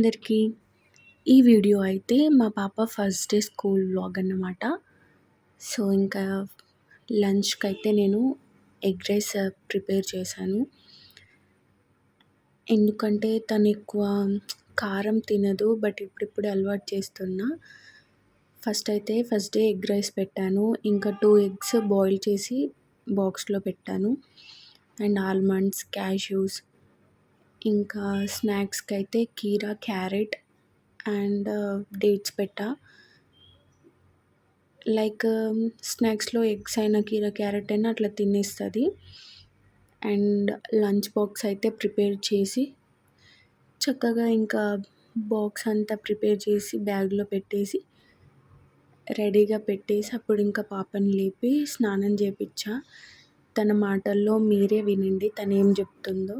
అందరికీ ఈ వీడియో అయితే మా పాప ఫస్ట్ డే స్కూల్ వ్లాగ్ అన్నమాట. సో ఇంకా లంచ్కి అయితే నేను ఎగ్ రైస్ ప్రిపేర్ చేశాను. ఎందుకంటే తను ఎక్కువ కారం తినదు, బట్ ఇప్పుడిప్పుడే అలవాటు చేస్తున్నా. ఫస్ట్ డే ఎగ్ రైస్ పెట్టాను. ఇంకా 2 ఎగ్స్ బాయిల్ చేసి బాక్స్లో పెట్టాను. అండ్ ఆల్మండ్స్, క్యాష్యూస్, ఇంకా స్నాక్స్కి అయితే కీరా, క్యారెట్ అండ్ డేట్స్ పెట్టా. లైక్ స్నాక్స్లో ఎగ్స్ అయినా, కీరా, క్యారెట్ అయినా అట్లా తినేస్తుంది. అండ్ లంచ్ బాక్స్ అయితే ప్రిపేర్ చేసి చక్కగా ఇంకా బాక్స్ అంతా ప్రిపేర్ చేసి బ్యాగ్లో పెట్టేసి రెడీగా పెట్టేసి అప్పుడు ఇంకా పాపని లేపి స్నానం చేయించా. తన మాటల్లో మీరే వినండి తను ఏం చెప్తుందో.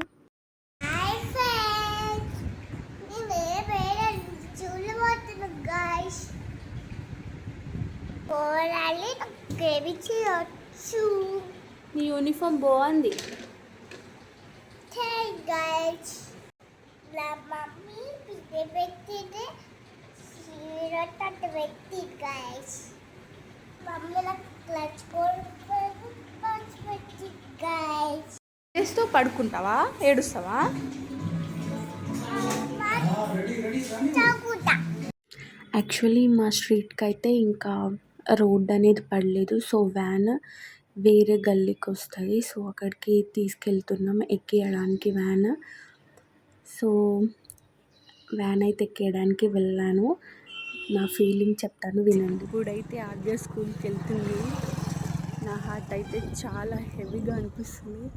నీ యూనిఫామ్ బాగుంది. చేస్తూ పడుకుంటావా, ఏడుస్తావా? యాక్చువల్లీ మా స్ట్రీట్కి అయితే ఇంకా రోడ్ అనేది పడలేదు. సో వ్యాన్ వేరే గల్లీకి వస్తుంది. సో అక్కడికి తీసుకెళ్తున్నాం ఎక్కియడానికి వ్యాన్. సో వ్యాన్ అయితే ఎక్కేయడానికి వెళ్ళాను. నా ఫీలింగ్ చెప్తాను వినండి. ఇప్పుడైతే ఆద్య స్కూల్కి వెళ్తుంది. నా హార్ట్ అయితే చాలా హెవీగా అనిపిస్తుంది.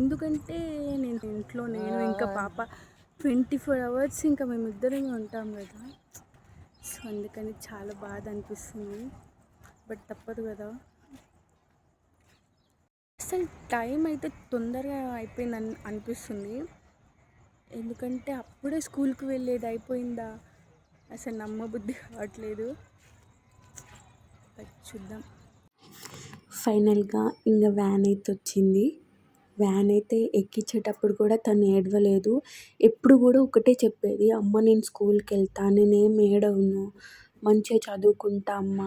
ఎందుకంటే నేను ఇంకా పాప 24 hours ఇంకా మేమిద్దరమే ఉంటాం కదా. సో అందుకని చాలా బాధ అనిపిస్తుంది, బట్ తప్పదు కదా. అసలు టైం అయితే తొందరగా అయిపోయింది అనిపిస్తుంది. ఎందుకంటే అప్పుడే స్కూల్కి వెళ్ళేది అయిపోయిందా, అసలు నమ్మబుద్ధి కావట్లేదు. చూద్దాం. ఫైనల్గా ఇంకా వ్యాన్ అయితే వచ్చింది. వ్యాన్ అయితే ఎక్కించేటప్పుడు కూడా తను ఏడవలేదు. ఎప్పుడు కూడా ఒకటే చెప్పేది, అమ్మ నేను స్కూల్కి వెళ్తాను, నేనేం ఏడవను, మంచిగా చదువుకుంటా అమ్మ.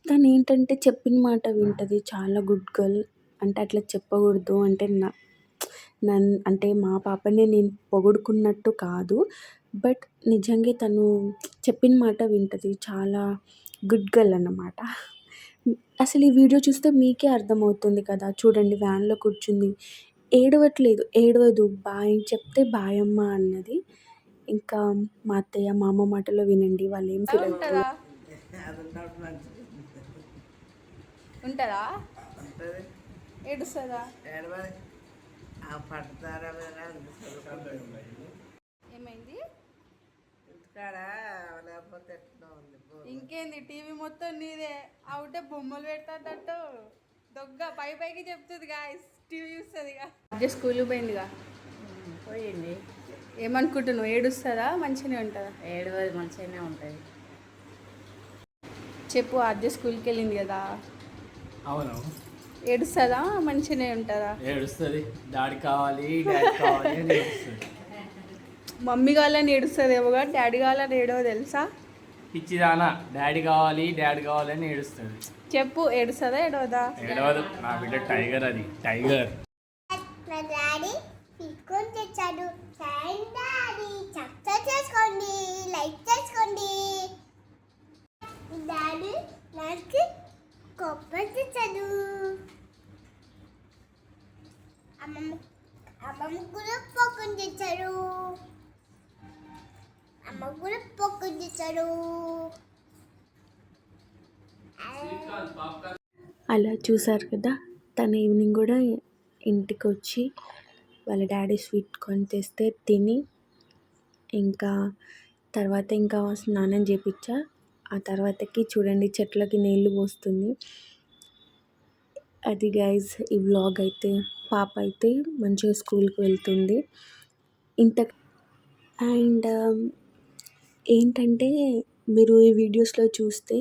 తను ఏంటంటే చెప్పిన మాట వింటుంది, చాలా గుడ్ గర్ల్. అంటే అట్లా చెప్పకూడదు, అంటే మా పాపనే నేను పొగుడుకున్నట్టు కాదు, బట్ నిజంగా తను చెప్పిన మాట వింటుంది, చాలా గుడ్ గర్ల్ అన్నమాట. అసలు ఈ వీడియో చూస్తే మీకే అర్థమవుతుంది కదా. చూడండి, వ్యాన్లో కూర్చుంది, ఏడవదు, బాయ్ చెప్తే బాయ్ అమ్మ అన్నది. ఇంకా మా అత్తయ్య మా అమ్మ మాటలో వినండి, వాళ్ళు ఏం ఫీల్ అవుతారు. ఉంటుందా? ఏడుస్తుందా? ఏమైంది? ఇంకేంది, టీవీ మొత్తం నీదే. అవుటే బొమ్మలు పెట్టాదట్టు దొగ్గ పైకి చెప్తుంది గాయస్. టీవీ చూస్తుంది. అదే స్కూల్కి పోయిందిగా. పోయింది. ఏమనుకుంటున్నావు, ఏడుస్తుందా మంచిగానే ఉంటుందా? ఏడవది మంచిగానే ఉంటుంది. చెప్పు, అదే స్కూల్కి వెళ్ళింది కదా. అవును. ఏడుస్తుందా మంచిగానే ఉంటుందా? ఏడుస్తుంది. డాడీ కావాలి అని ఏడుస్తుంది. మమ్మీ కావాలని ఏడుస్తుందేమో కానీ డాడీ కావాలని ఏడవో తెలుసా? పిచ్చిదానా, డాడీ కావాలి అని ఏడుస్తుంది. చెప్పు, ఏడుస్తుందా ఏడవదా? ఏడవదు. నా బిడ్డ టైగర్, అది టైగర్. అలా చూసారు కదా. తను ఈవినింగ్ కూడా ఇంటికి వచ్చి వాళ్ళ డాడీ స్వీట్ కొని తెస్తే తిని ఇంకా స్నానం చేయించా. ఆ తర్వాతకి చూడండి చెట్లకి నీళ్ళు పోస్తుంది. అది గైజ్ ఈ వ్లాగ్ అయితే. పాప అయితే మంచిగా స్కూల్కి వెళ్తుంది. అండ్ ఏంటంటే మీరు ఈ వీడియోస్లో చూస్తే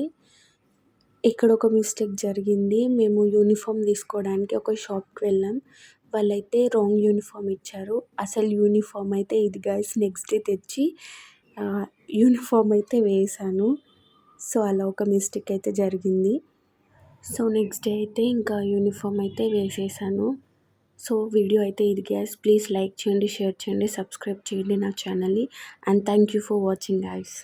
ఇక్కడ ఒక మిస్టేక్ జరిగింది. మేము యూనిఫామ్ తీసుకోవడానికి ఒక షాప్కి వెళ్ళాం. వాళ్ళైతే రాంగ్ యూనిఫామ్ ఇచ్చారు. అసలు యూనిఫామ్ అయితే ఇది గైస్. నెక్స్ట్ డే తెచ్చి యూనిఫామ్ అయితే వేసాను. సో అలా ఒక మిస్టేక్ అయితే జరిగింది. సో నెక్స్ట్ డే అయితే ఇంకా యూనిఫామ్ అయితే వేసేసాను. సో వీడియో అయితే ఇది గైస్. ప్లీజ్ లైక్ చేయండి, షేర్ చేయండి, సబ్స్క్రైబ్ చేయండి నా ఛానల్ని. And thank you for watching guys.